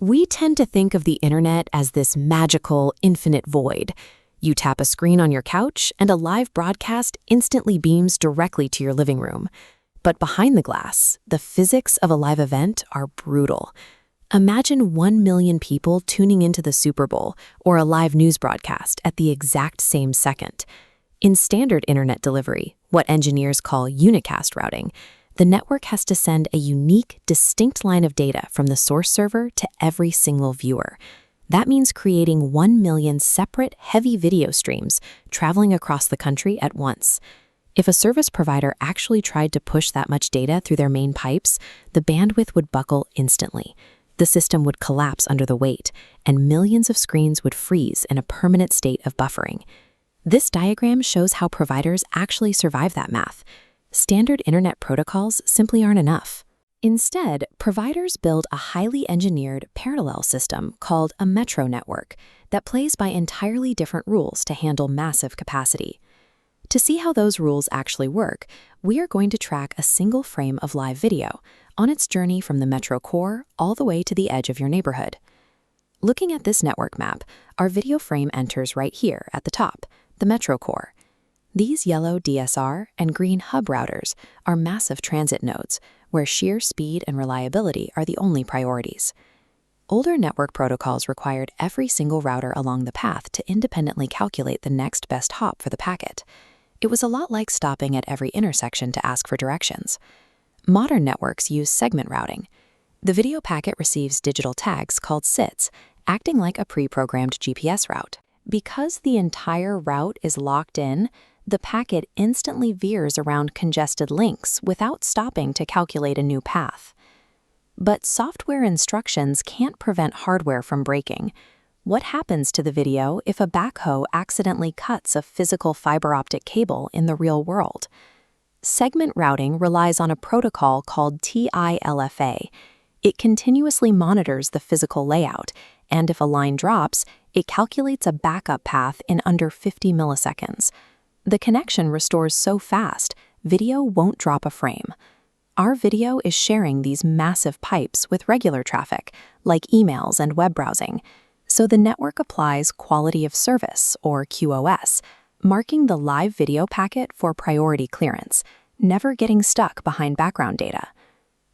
We tend to think of the internet as this magical, infinite void. You tap a screen on your couch, and a live broadcast instantly beams directly to your living room. But behind the glass, the physics of a live event are brutal. Imagine 1 million people tuning into the Super Bowl or a live news broadcast at the exact same second. In standard internet delivery, what engineers call unicast routing, the network has to send a unique, distinct line of data from the source server to every single viewer. That means creating 1 million separate, heavy video streams traveling across the country at once. If a service provider actually tried to push that much data through their main pipes, the bandwidth would buckle instantly. The system would collapse under the weight, and millions of screens would freeze in a permanent state of buffering. This diagram shows how providers actually survive that math. Standard internet protocols simply aren't enough. Instead, providers build a highly engineered parallel system called a metro network that plays by entirely different rules to handle massive capacity. To see how those rules actually work, we are going to track a single frame of live video on its journey from the metro core all the way to the edge of your neighborhood. Looking at this network map, our video frame enters right here at the top, the metro core. These yellow DSR and green hub routers are massive transit nodes, where sheer speed and reliability are the only priorities. Older network protocols required every single router along the path to independently calculate the next best hop for the packet. It was a lot like stopping at every intersection to ask for directions. Modern networks use segment routing. The video packet receives digital tags called SITs, acting like a pre-programmed GPS route. Because the entire route is locked in, the packet instantly veers around congested links without stopping to calculate a new path. But software instructions can't prevent hardware from breaking. What happens to the video if a backhoe accidentally cuts a physical fiber optic cable in the real world? Segment routing relies on a protocol called TILFA. It continuously monitors the physical layout, and if a line drops, it calculates a backup path in under 50 milliseconds. The connection restores so fast, video won't drop a frame. Our video is sharing these massive pipes with regular traffic, like emails and web browsing. So the network applies quality of service, or QoS, marking the live video packet for priority clearance, never getting stuck behind background data.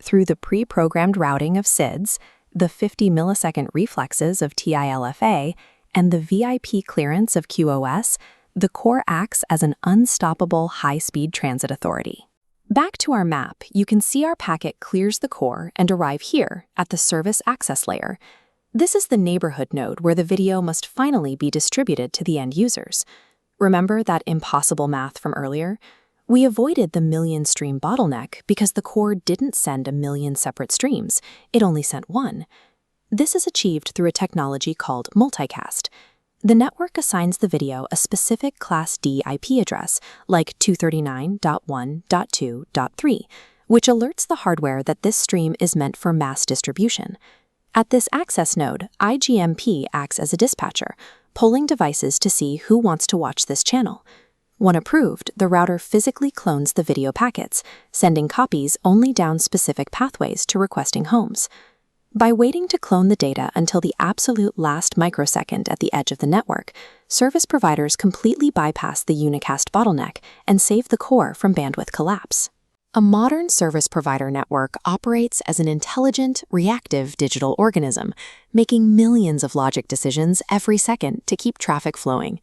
Through the pre-programmed routing of SIDs, the 50 millisecond reflexes of TILFA, and the VIP clearance of QoS, the core acts as an unstoppable high-speed transit authority. Back to our map, you can see our packet clears the core and arrive here at the service access layer. This is the neighborhood node where the video must finally be distributed to the end users. Remember that impossible math from earlier? We avoided the million stream bottleneck because the core didn't send a million separate streams, it only sent one. This is achieved through a technology called multicast. The network assigns the video a specific Class D IP address, like 239.1.2.3, which alerts the hardware that this stream is meant for mass distribution. At this access node, IGMP acts as a dispatcher, polling devices to see who wants to watch this channel. When approved, the router physically clones the video packets, sending copies only down specific pathways to requesting homes. By waiting to clone the data until the absolute last microsecond at the edge of the network, service providers completely bypass the unicast bottleneck and save the core from bandwidth collapse. A modern service provider network operates as an intelligent, reactive digital organism, making millions of logic decisions every second to keep traffic flowing.